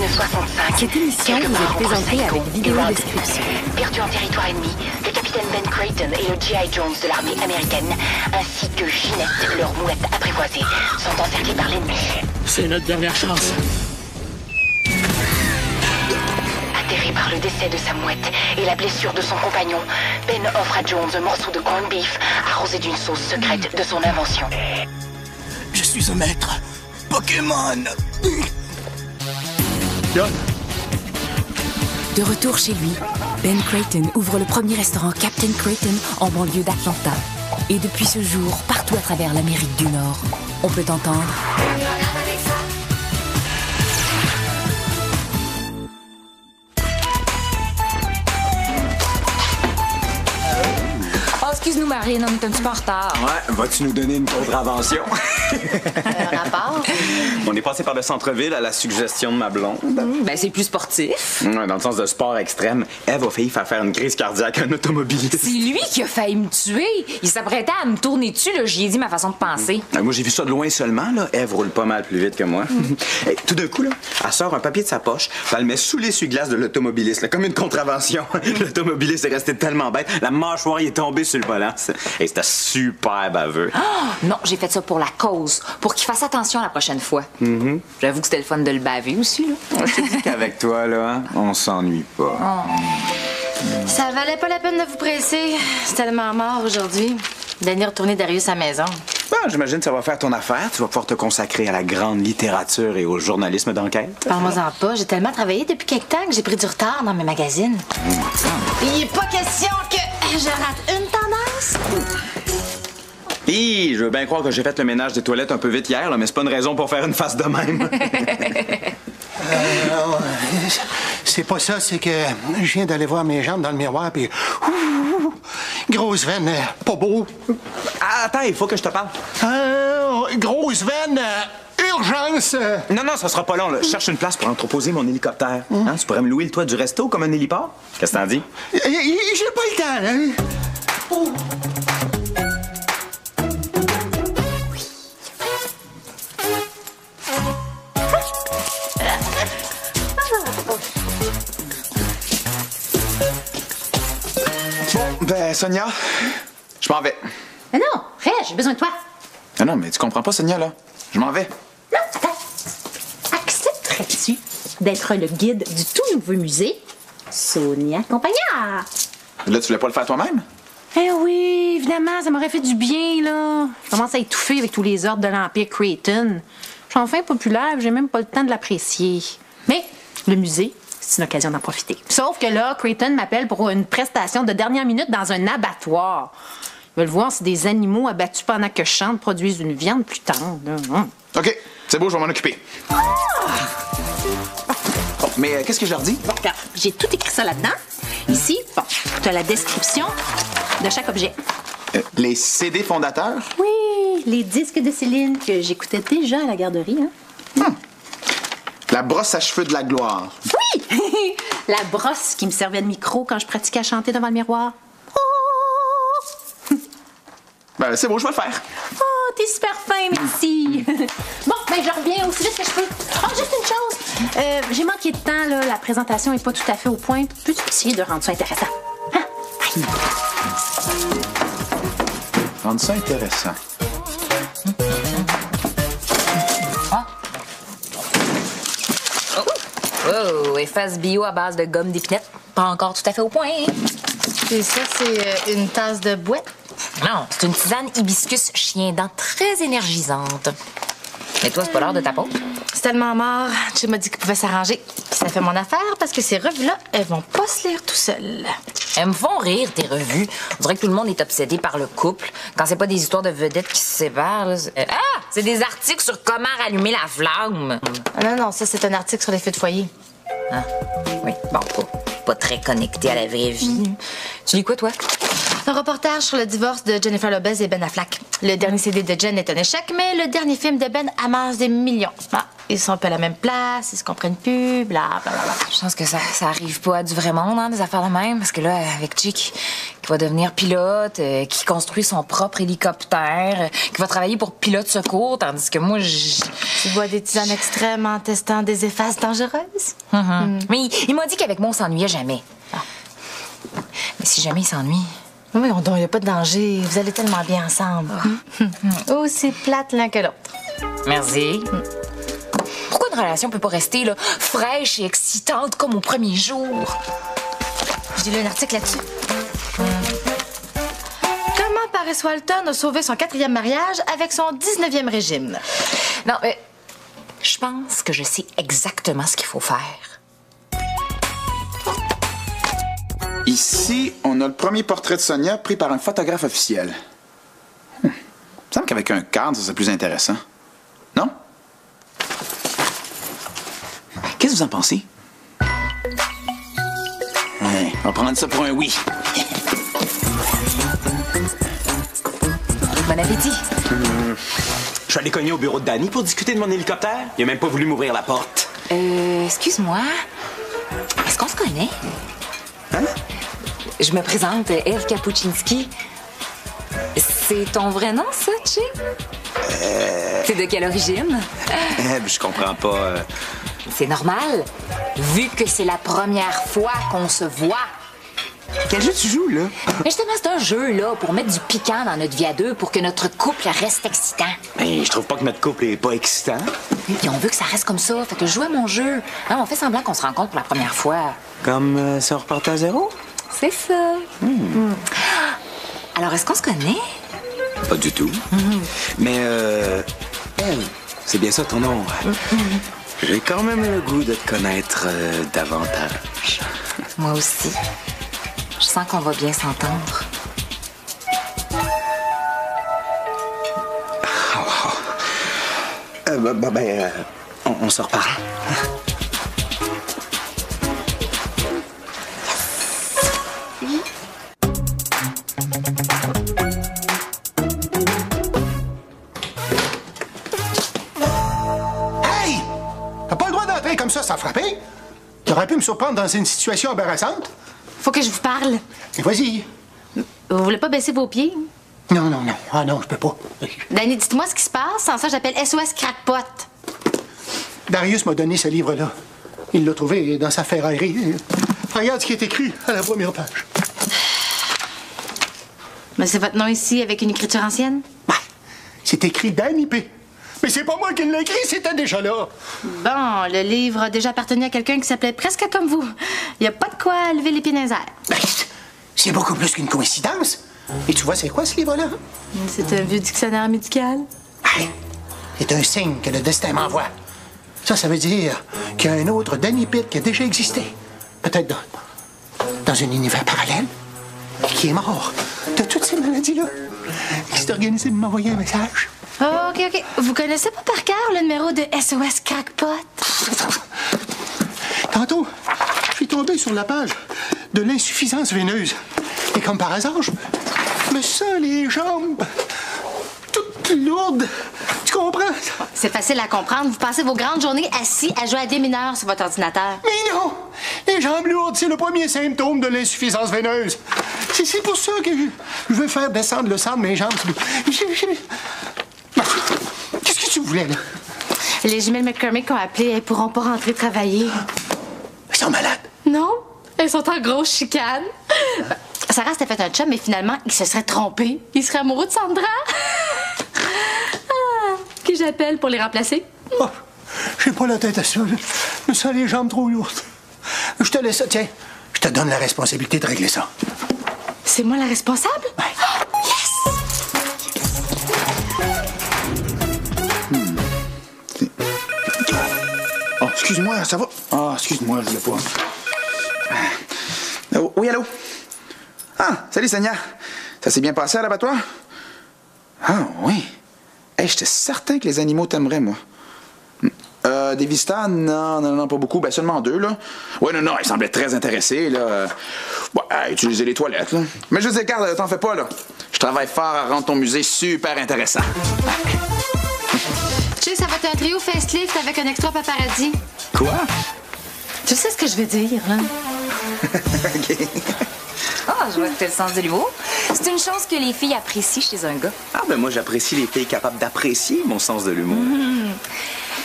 Ligne 65. Cette émission vous est présentée avec vidéo description. Perdu en territoire ennemi, le capitaine Ben Creighton et le G.I. Jones de l'armée américaine, ainsi que Ginette, leur mouette apprivoisée, sont encerclés par l'ennemi. C'est notre dernière chance. Atterré par le décès de sa mouette et la blessure de son compagnon, Ben offre à Jones un morceau de corned beef arrosé d'une sauce secrète de son invention. Je suis un maître Pokémon. De retour chez lui, Ben Creighton ouvre le premier restaurant Captain Creighton en banlieue d'Atlanta. Et depuis ce jour, partout à travers l'Amérique du Nord, on peut entendre... Oh, excuse-nous, Marine, on est un petit peu en retard. Ouais, vas-tu nous donner une contravention? Rapport? On est passé par le centre-ville à la suggestion de ma blonde. Ben, c'est plus sportif. Ouais, dans le sens de sport extrême, Eve a failli faire une crise cardiaque à un automobiliste. C'est lui qui a failli me tuer. Il s'apprêtait à me tourner dessus, là. J'y ai dit ma façon de penser. Moi, j'ai vu ça de loin seulement, là. Eve roule pas mal plus vite que moi. Et tout d'un coup, là, elle sort un papier de sa poche, puis elle le met sous l'essuie-glace de l'automobiliste, là, comme une contravention. L'automobiliste est resté tellement bête, la mâchoire y est tombée sur le volant. Et c'était super baveux. Oh, non, j'ai fait ça pour la cause, pour qu'il fasse attention la prochaine fois. J'avoue que c'était le fun de le baver aussi, là. Je te dis qu'avec toi, là, on s'ennuie pas. Ça valait pas la peine de vous presser. C'est tellement mort aujourd'hui. Danny retourner Darius à la maison. Bon, j'imagine que ça va faire ton affaire. Tu vas pouvoir te consacrer à la grande littérature et au journalisme d'enquête. Parle-moi-en pas. J'ai tellement travaillé depuis quelque temps que j'ai pris du retard dans mes magazines. Il est pas question que je rate une tendance. Hi, je veux bien croire que j'ai fait le ménage des toilettes un peu vite hier, là, mais c'est pas une raison pour faire une face de même. C'est pas ça, c'est que je viens d'aller voir mes jambes dans le miroir, puis grosse veine, pas beau. Ah, attends, il faut que je te parle. Grosse veine, urgence. Non, ça sera pas long, là. Je cherche une place pour entreposer mon hélicoptère. Hein, tu pourrais me louer le toit du resto comme un héliport? Qu'est-ce que t'en dis? J'ai pas le temps, là. Ben, Sonia, je m'en vais. Mais non, Reg, j'ai besoin de toi. Ah non, mais tu comprends pas, Sonia, là. Je m'en vais. Non, attends. Accepterais-tu d'être le guide du tout nouveau musée Sonia Campagnard? Là, tu voulais pas le faire toi-même? Eh oui, évidemment, ça m'aurait fait du bien, là. Je commence à étouffer avec tous les ordres de l'Empire Creighton. Je suis enfin populaire, j'ai même pas le temps de l'apprécier. Mais le musée, c'est une occasion d'en profiter. Sauf que là, Creighton m'appelle pour une prestation de dernière minute dans un abattoir. Ils veulent voir si des animaux abattus pendant que je chante produisent une viande plus tendre. OK, c'est beau, je vais m'en occuper. Bon, mais qu'est-ce que je leur dis? Bon, regarde, j'ai tout écrit ça là-dedans. Ici, bon, tu as la description de chaque objet. Les CD fondateurs? Oui, les disques de Céline que j'écoutais déjà à la garderie. Hein? La brosse à cheveux de la gloire. Oui! La brosse qui me servait de micro quand je pratiquais à chanter devant le miroir. Oh! Ben, c'est beau, je vais le faire. Oh, t'es super fin, merci. Bon, ben, je reviens aussi vite que je peux. Oh, juste une chose. J'ai manqué de temps, là. La présentation est pas tout à fait au point. Peux-tu essayer de rendre ça intéressant? Hein? Bye. Rendre ça intéressant. Oh, efface bio à base de gomme d'épinette. Pas encore tout à fait au point. Et ça, c'est une tasse de boîte. Non, c'est une tisane hibiscus chien-dent très énergisante. Mais toi, c'est pas l'heure de ta pause? C'est tellement mort. Tu m'as dit qu'il pouvait s'arranger. Puis ça fait mon affaire parce que ces revues-là, elles vont pas se lire tout seules. Elles me font rire, tes revues. On dirait que tout le monde est obsédé par le couple. Quand c'est pas des histoires de vedettes qui se séparent, là, c'est des articles sur comment rallumer la flamme. Ah non, ça, c'est un article sur les feux de foyer. Ah, oui, bon, pas très connecté à la vraie vie. Tu lis quoi, toi? Un reportage sur le divorce de Jennifer Lopez et Ben Affleck. Le dernier CD de Jen est un échec, mais le dernier film de Ben amasse des millions. Ah, ils sont pas à la même place, ils se comprennent plus, bla bla bla. Je pense que ça arrive pas à du vrai monde, hein, des affaires de même. Parce que là, avec Chick, qui va devenir pilote, qui construit son propre hélicoptère, qui va travailler pour pilote secours, tandis que moi, Tu bois des tisanes extrêmes en testant des effaces dangereuses? Mais il m'a dit qu'avec moi, on s'ennuyait jamais. Ah. Mais si jamais il s'ennuie... Oui, il n'y a pas de danger. Vous allez tellement bien ensemble. Aussi plate l'un que l'autre. Merci. Pourquoi une relation peut pas rester là, fraîche et excitante comme au premier jour? J'ai lu un article là-dessus. Comment Paris Walton a sauvé son 4e mariage avec son 19e régime? Non, mais je pense que je sais exactement ce qu'il faut faire. Ici, on a le premier portrait de Sonia pris par un photographe officiel. Il me semble qu'avec un cadre, ça serait plus intéressant. Non? Qu'est-ce que vous en pensez? Ouais, on va prendre ça pour un oui. Bon appétit. Je suis allé cogner au bureau de Danny pour discuter de mon hélicoptère. Il a même pas voulu m'ouvrir la porte. Excuse-moi. Est-ce qu'on se connaît? Hein? Je me présente, Eve Kapuczynski. C'est ton vrai nom, ça, Chick? T'es de quelle origine? Je comprends pas. C'est normal, vu que c'est la première fois qu'on se voit. Quel jeu tu joues, là? Mais justement, c'est un jeu, là, pour mettre du piquant dans notre vie à deux, pour que notre couple reste excitant. Mais je trouve pas que notre couple est pas excitant. Puis on veut que ça reste comme ça, fait que je joue à mon jeu. Hein, on fait semblant qu'on se rencontre pour la première fois. Comme ça repart à zéro? C'est ça. Alors, est-ce qu'on se connaît? Pas du tout. Mais, elle, c'est bien ça ton nom. J'ai quand même le goût de te connaître davantage. Moi aussi. Je sens qu'on va bien s'entendre. On se reparle. Hey! T'as pas le droit d'entrer comme ça sans frapper. T'aurais pu me surprendre dans une situation embarrassante. Faut que je vous parle. Et vas-y. Vous voulez pas baisser vos pieds? Non, non, non. Ah non, je peux pas. Danny, dites-moi ce qui se passe. Sans ça, j'appelle SOS Crackpot. Darius m'a donné ce livre-là. Il l'a trouvé dans sa ferraillerie. Regarde ce qui est écrit à la première page. Mais c'est votre nom ici avec une écriture ancienne? Ouais. C'est écrit Danny P. Mais c'est pas moi qui l'ai écrit, c'était déjà là. Bon, le livre a déjà appartenu à quelqu'un qui s'appelait presque comme vous. Il n'y a pas de quoi lever les pieds dans les airs. Ben, c'est beaucoup plus qu'une coïncidence. Et tu vois, c'est quoi ce livre-là? C'est un vieux dictionnaire médical. Ouais. C'est un signe que le destin m'envoie. Ça veut dire qu'il y a un autre Danny Pitt qui a déjà existé. Peut-être dans un univers parallèle. Qui est mort de toutes ces maladies-là. Qui s'est organisé de m'envoyer un message. Oh, OK. Vous connaissez pas par cœur le numéro de SOS Crackpot? Tantôt, je suis tombé sur la page de l'insuffisance veineuse. Et comme par hasard, je me sens les jambes toutes lourdes. Tu comprends? C'est facile à comprendre. Vous passez vos grandes journées assis à jouer à des mineurs sur votre ordinateur. Mais non! Les jambes lourdes, c'est le premier symptôme de l'insuffisance veineuse. C'est pour ça que je veux faire descendre le sang de mes jambes. Qu'est-ce que tu voulais, là? Les jumelles McCormick ont appelé. Elles pourront pas rentrer travailler. Ils sont malades. Non, elles sont en grosse chicane. Sarah s'était fait un chum, mais finalement, il se serait trompé. Il serait amoureux de Sandra. Qui j'appelle pour les remplacer? Oh, j'ai pas la tête à ça. Je me sens les jambes trop lourdes. Je te laisse ça. Tiens, je te donne la responsabilité de régler ça. C'est moi la responsable? Ouais. Oh, excuse-moi, ça va? Ah, excuse-moi, je l'ai pas. Oui, allô? Ah, salut, Sonia. Ça s'est bien passé à l'abattoir? Ah, oui. Hey, j'étais certain que les animaux t'aimeraient, moi. Des visiteurs? Non, pas beaucoup. Ben, seulement 2, là. Ouais, non, ils semblaient très intéressés, là. À utiliser les toilettes, là. Mais je veux dire, regarde, t'en fais pas, là. Je travaille fort à rendre ton musée super intéressant. Tu sais, ça va être un trio facelift avec un extra paparazzi. Quoi? Tu sais ce que je veux dire, là? OK. Ah, je vois que t'as le sens de l'humour. C'est une chose que les filles apprécient chez un gars. Ah, ben moi, j'apprécie les filles capables d'apprécier mon sens de l'humour.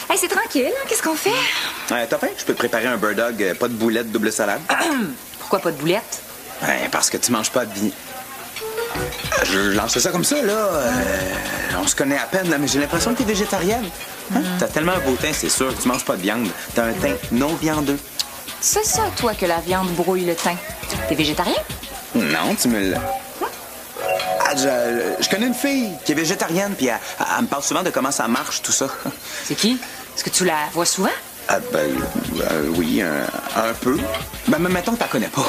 Hey, c'est tranquille, hein? Qu'est-ce qu'on fait? T'as faim? Je peux te préparer un bird dog, pas de boulettes, double salade. Pourquoi pas de boulettes? Parce que tu manges pas de viande. Je lance ça comme ça, là. On se connaît à peine, là, mais j'ai l'impression que t'es végétarienne. Hein? T'as tellement un beau teint, c'est sûr que tu manges pas de viande. T'as un teint non viandeux. C'est ça, toi, que la viande brouille le teint. T'es végétarien? Non, tu me l'as. Je connais une fille qui est végétarienne, puis elle me parle souvent de comment ça marche, tout ça. C'est qui? Est-ce que tu la vois souvent? Oui, un peu. Ben, mettons que t'en connais pas.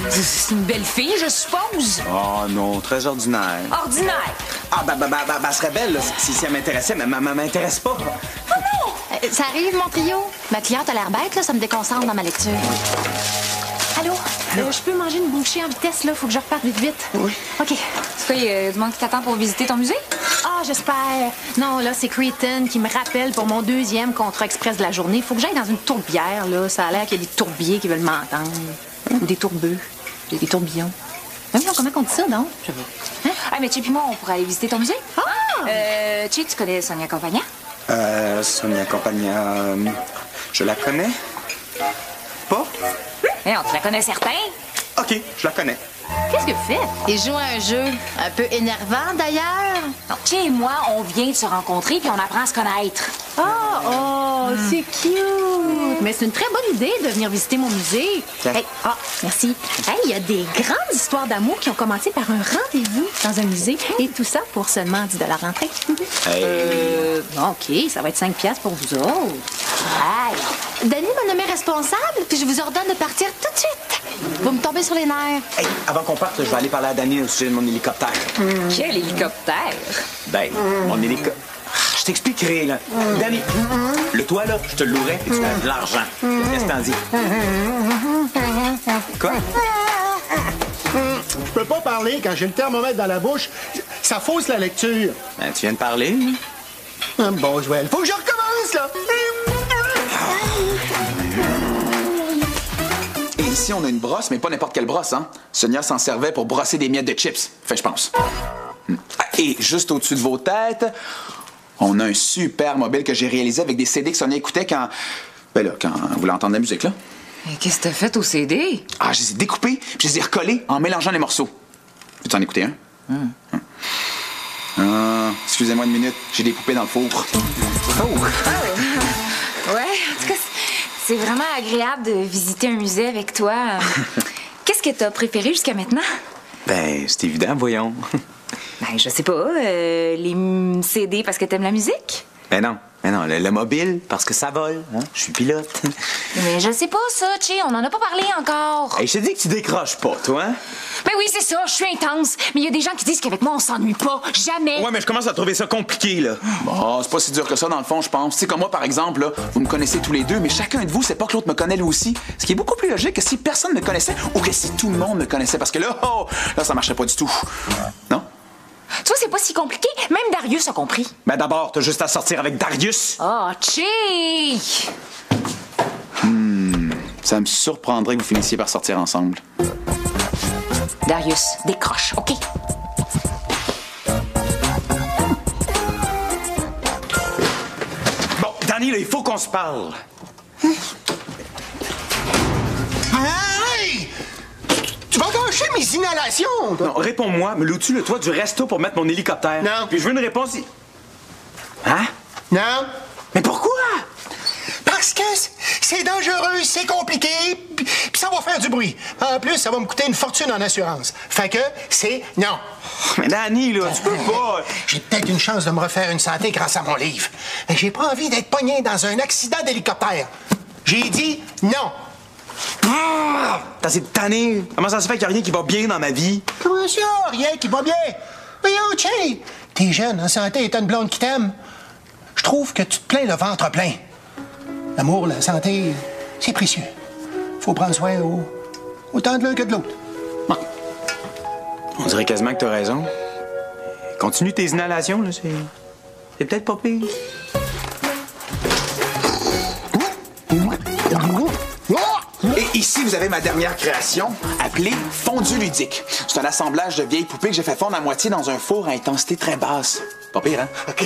C'est une belle fille, je suppose. Oh non, très ordinaire. Ordinaire. Ah, elle serait belle, là, si elle m'intéressait, mais elle m'intéresse pas. Oh non! Ça arrive, mon trio? Ma cliente a l'air bête, là, ça me déconcentre dans ma lecture. Allô? Je peux manger une bouchée en vitesse, là. Faut que je reparte vite. Oui. OK. C'est quoi, il y a du monde qui t'attend pour visiter ton musée? Ah, j'espère. Non, là, c'est Creighton qui me rappelle pour mon 2e contrat express de la journée. Faut que j'aille dans une tourbière, là. Ça a l'air qu'il y a des tourbiers qui veulent m'entendre. Ou des tourbeux. Des tourbillons. Voyons, comment on dit ça, non? Je veux. Hein? Ah, mais Chip et moi, on pourrait aller visiter ton musée. Ah! Chip, tu connais Sonia Campagna? Sonia Campagna, je la connais? Pas? Mais on te la connaît certain. OK, je la connais. Qu'est-ce que vous faites? Il joue à un jeu un peu énervant, d'ailleurs. Non, Chip et moi, on vient de se rencontrer puis on apprend à se connaître. C'est cute! Mais c'est une très bonne idée de venir visiter mon musée. Tiens. Hey, merci. Hey, il y a des grandes histoires d'amour qui ont commencé par un rendez-vous dans un musée. Et tout ça pour seulement 10 $ l'entrée. OK, ça va être 5 $ pour vous autres. Hey! Danny m'a nommé responsable, puis je vous ordonne de partir tout de suite. Vous me tombez sur les nerfs. Hey, avant qu'on parte, je vais aller parler à Danny au sujet de mon hélicoptère. Quel hélicoptère? Ben, mon hélicoptère... Je t'expliquerai, là. Danny, le toit, là, je te le louerai et tu as de l'argent. Qu'est-ce que t'en dis? Quoi? Je peux pas parler quand j'ai le thermomètre dans la bouche. Ça fausse la lecture. Ben, tu viens de parler. Bon, Joël, faut que je recommence, là. Et ici, on a une brosse, mais pas n'importe quelle brosse, hein. Sonia s'en servait pour brosser des miettes de chips. Enfin, je pense. Et juste au-dessus de vos têtes, on a un super mobile que j'ai réalisé avec des CD que Sonia écoutait quand vous voulez entendre la musique, là. Mais qu'est-ce que t'as fait au CD? Ah, je les ai découpés, puis je les ai recollés en mélangeant les morceaux. Peux-tu en écouter un? Excusez-moi une minute, j'ai des poupées dans le four. Ouais, en tout cas, c'est vraiment agréable de visiter un musée avec toi. Qu'est-ce que t'as préféré jusqu'à maintenant? Ben, c'est évident, voyons. Ben, je sais pas. Les CD parce que t'aimes la musique? Ben non, le mobile, parce que ça vole, hein? Je suis pilote. Mais je sais pas ça, Chi, on en a pas parlé encore. Hey, je te dis que tu décroches pas, toi, hein? Ben oui, c'est ça, je suis intense. Mais il y a des gens qui disent qu'avec moi, on s'ennuie pas. Jamais. Ouais, mais je commence à trouver ça compliqué, là. Bon, c'est pas si dur que ça, dans le fond, je pense. Tu sais, comme moi, par exemple, là, vous me connaissez tous les deux, mais chacun de vous sait pas que l'autre me connaît lui aussi. Ce qui est beaucoup plus logique que si personne me connaissait ou que si tout le monde me connaissait. Parce que là, là, ça marcherait pas du tout. Non? Tu vois, c'est pas si compliqué. Même Darius a compris. Ben d'abord, t'as juste à sortir avec Darius. Oh, Chi! Ça me surprendrait que vous finissiez par sortir ensemble. Darius, décroche, OK? Bon, Danny, là, il faut qu'on se parle. Hey! Tu vas gâcher mes inhalations, toi. Non, réponds-moi, me loues-tu le toit du resto pour mettre mon hélicoptère? Non. Puis je veux une réponse... Hein? Non. Mais pourquoi? Parce que c'est dangereux, c'est compliqué, puis ça va faire du bruit. En plus, ça va me coûter une fortune en assurance. Fait que c'est non. Mais Danny, là, tu peux pas... J'ai peut-être une chance de me refaire une santé grâce à mon livre. Mais j'ai pas envie d'être pogné dans un accident d'hélicoptère. J'ai dit non. T'as assez de tanner. Comment ça se fait qu'il n'y a rien qui va bien dans ma vie? Comment ça, rien qui va bien? Voyons, Che, t'es jeune, en santé et t'as une blonde qui t'aime. Je trouve que tu te plains le ventre plein. L'amour, la santé, c'est précieux. Faut prendre soin autant de l'un que de l'autre. Bon. On dirait quasiment que t'as raison. Continue tes inhalations, là, c'est peut-être pas pire. Et ici, vous avez ma dernière création, appelée Fondu ludique. C'est un assemblage de vieilles poupées que j'ai fait fondre à moitié dans un four à intensité très basse. Pas pire, hein? OK.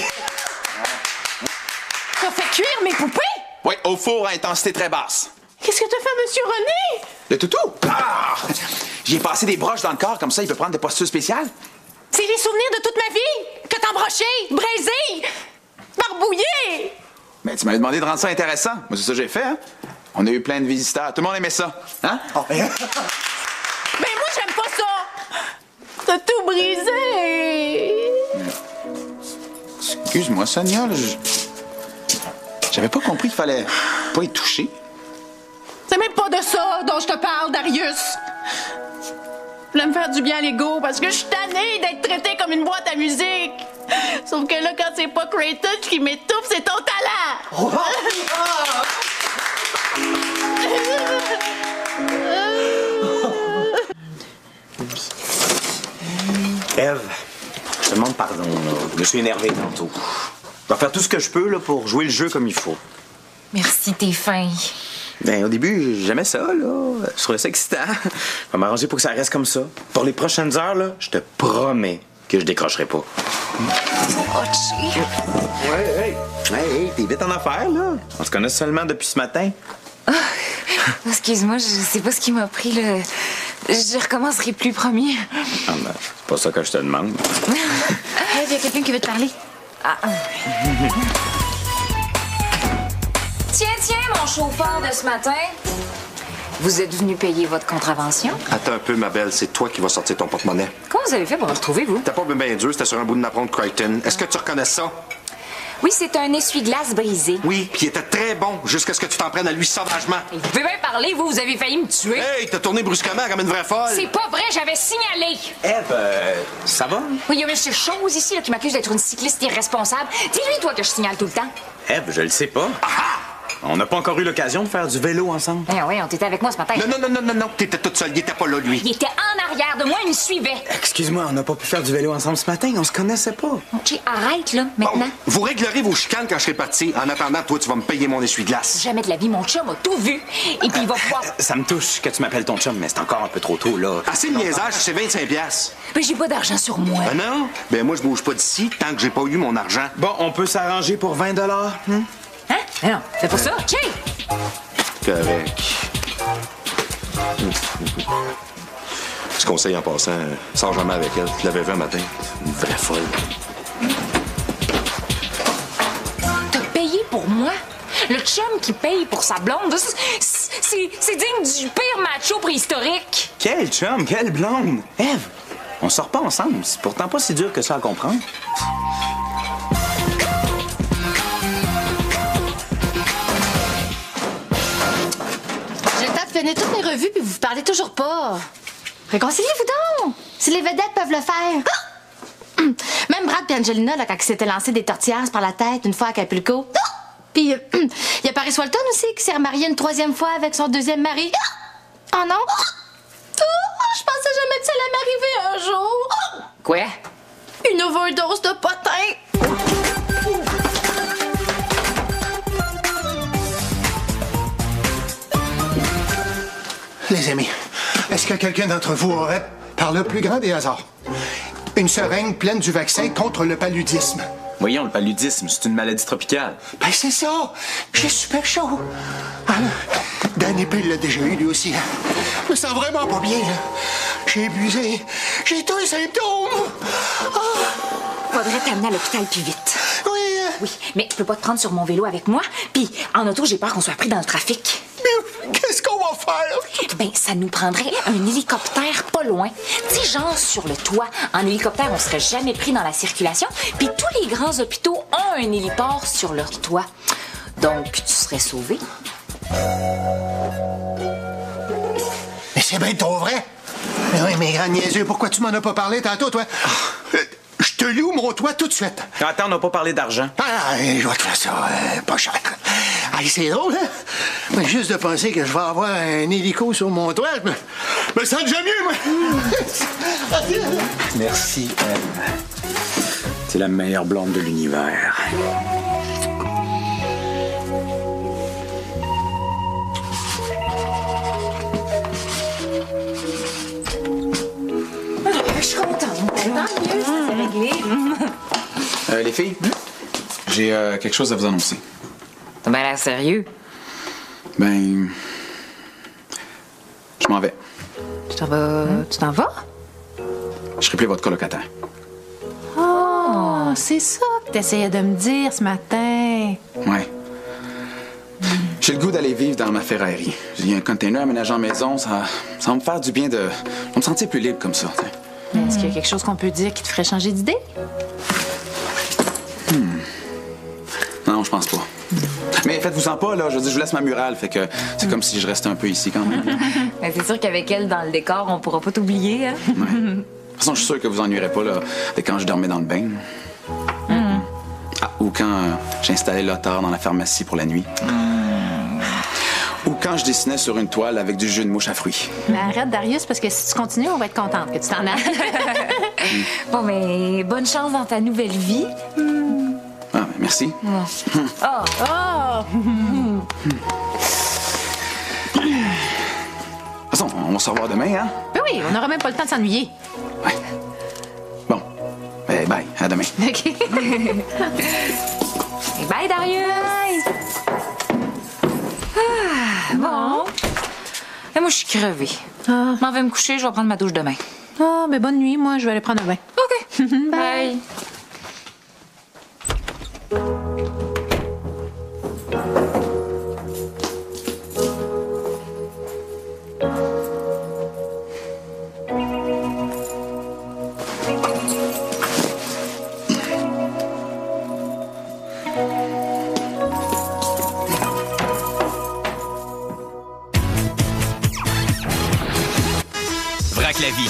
T'as fait cuire mes poupées? Oui, au four à intensité très basse. Qu'est-ce que t'as fait, Monsieur René? Le toutou? Ah! J'y ai passé des broches dans le corps, comme ça, il peut prendre des postures spéciales. C'est les souvenirs de toute ma vie que t'as broché, braisé, barbouillé. Mais tu m'avais demandé de rendre ça intéressant. Moi, c'est ça que j'ai fait, hein? On a eu plein de visiteurs. Tout le monde aimait ça. Hein? Oh. Mais moi, j'aime pas ça. T'as tout brisé. Excuse-moi, Sonia. J'avais pas compris qu'il fallait pas y toucher. C'est même pas de ça dont je te parle, Darius. Je voulais me faire du bien à l'ego parce que je suis tannée d'être traitée comme une boîte à musique. Sauf que là, quand c'est pas Creighton qui m'étouffe, c'est ton talent. Ève, je te demande pardon, là. Je me suis énervé tantôt. Je vais faire tout ce que je peux là, pour jouer le jeu comme il faut. Merci, t'es fin. Ben, au début, j'aimais ça, là. Je trouvais ça excitant. Je vais m'arranger pour que ça reste comme ça. Pour les prochaines heures, là, je te promets que je décrocherai pas. Hey, t'es vite en affaires, là. On se connaît seulement depuis ce matin. Oh, excuse-moi, je sais pas ce qui m'a pris, là. Je recommencerai plus, promis. Ah, ben, c'est pas ça que je te demande. Hey, il y a quelqu'un qui veut te parler. Ah. Tiens, mon chauffeur de ce matin. Vous êtes venu payer votre contravention? Attends un peu, ma belle, c'est toi qui vas sortir ton porte-monnaie. Comment vous avez fait pour le retrouver, vous? T'as pas bien dur, c'était sur un bout de napron de Creighton. Est-ce que tu reconnais ça? Oui, c'est un essuie-glace brisé. Oui, puis il était très bon, jusqu'à ce que tu t'en prennes à lui sauvagement. Vous pouvez bien parler, vous avez failli me tuer. Hey, t'as tourné brusquement comme une vraie folle. C'est pas vrai, j'avais signalé. Ève, ça va? Oui, il y a monsieur Chose ici là, qui m'accuse d'être une cycliste irresponsable. Dis-lui, toi, que je signale tout le temps. Ève, je le sais pas. On n'a pas encore eu l'occasion de faire du vélo ensemble. Ah oui, on était avec moi ce matin. Non, t'étais toute seule, il était pas là, lui. Il était en arrière de moi, il me suivait. Excuse-moi, on n'a pas pu faire du vélo ensemble ce matin, on se connaissait pas. OK, arrête, là, maintenant. Bon, vous réglerez vos chicanes quand je serai parti. En attendant, toi, tu vas me payer mon essuie-glace. Jamais de la vie, mon chum a tout vu. Et puis il va pouvoir... Ça me touche que tu m'appelles ton chum, mais c'est encore un peu trop tôt, là. Assez de niaisage, c'est 25$. Mais j'ai pas d'argent sur moi. Ah non? Ben moi, je bouge pas d'ici tant que j'ai pas eu mon argent. Bon, on peut s'arranger pour 20$. Hein? Mais non, c'est pour ça. OK. Correct. Je conseille en passant, sors jamais avec elle. Tu l'avais vu un matin. Une vraie folle. T'as payé pour moi? Le chum qui paye pour sa blonde, c'est digne du pire macho préhistorique. Quel chum, quelle blonde! Ève, on sort pas ensemble. C'est pourtant pas si dur que ça à comprendre. Prenez toutes mes revues puis vous parlez toujours pas. Réconciliez-vous donc. Si les vedettes peuvent le faire. Ah! Même Brad et Angelina, là, quand ils s'étaient lancés des tortillas par la tête une fois à Acapulco. Ah! Puis il y a Paris Walton aussi qui s'est remarié une 3e fois avec son 2e mari. Ah! Oh non? Ah! Je pensais jamais que ça allait m'arriver un jour. Ah! Quoi? Une overdose de potin. Les amis, est-ce que quelqu'un d'entre vous aurait, par le plus grand des hasards, une seringue pleine du vaccin contre le paludisme? Voyons, le paludisme, c'est une maladie tropicale. Ben c'est ça! J'ai super chaud! Ah, Danny Peel l'a déjà eu, lui aussi. Je me sens vraiment pas bien, là. J'ai épuisé. J'ai tous les symptômes. Faudrait t'amener à l'hôpital plus vite. Oui. Oui, mais je peux pas te prendre sur mon vélo avec moi. Puis en auto, j'ai peur qu'on soit pris dans le trafic. Mais qu'est-ce qu'on va faire? Ben, ça nous prendrait un hélicoptère pas loin. Tu sais, genre sur le toit. En hélicoptère, on serait jamais pris dans la circulation. Puis tous les grands hôpitaux ont un héliport sur leur toit. Donc, tu serais sauvé. Mais c'est bien trop vrai. Mais oui, mais grand niaiseux, pourquoi tu m'en as pas parlé tantôt, toi? Je te loue mon toit tout de suite. Attends, on n'a pas parlé d'argent. Ah, je vais te faire ça, pas cher. Ah, c'est drôle, hein? Mais juste de penser que je vais avoir un hélico sur mon toit, je me sens déjà mieux, moi! Merci, Eve. C'est la meilleure blonde de l'univers. Je suis contente. Tant mieux, ça s'est réglé. Les filles, j'ai quelque chose à vous annoncer. T'as bien l'air sérieux. Ben... Je m'en vais. Tu t'en vas? Tu t'en vas? Je serai plus votre colocataire. Oh, c'est ça que t'essayais de me dire ce matin. Ouais. J'ai le goût d'aller vivre dans ma Ferrari. J'ai un container aménagé en maison, ça va me faire du bien de me sentir plus libre comme ça. T'sais. Est-ce qu'il y a quelque chose qu'on peut dire qui te ferait changer d'idée? Non, je pense pas. Mais faites-vous-en pas, là. Je veux dire, je vous laisse ma murale, fait que c'est comme si je restais un peu ici quand même. Ben, c'est sûr qu'avec elle dans le décor, on pourra pas t'oublier. Hein? Ouais. De toute façon, je suis sûr que vous ennuierez pas, là, de quand je dormais dans le bain. Ah, ou quand j'installais l'auteur dans la pharmacie pour la nuit. Ou quand je dessinais sur une toile avec du jus de mouche à fruits. Mais arrête, Darius, parce que si tu continues, on va être contente que tu t'en ailles. Bon, mais bonne chance dans ta nouvelle vie. Ah, ben, merci. Oh! De toute façon, on va se revoir demain, hein? Ben oui, on n'aura même pas le temps de s'ennuyer. Ouais. Bon. Ben, bye. À demain. OK. Et bye, Darius! Bon. Et moi, je suis crevée. Je m'en vais me coucher, je vais prendre ma douche demain. Ah, ben bonne nuit. Moi, je vais aller prendre un bain. OK. Bye. Vrac la vie,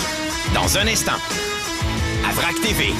dans un instant. À Vrac TV.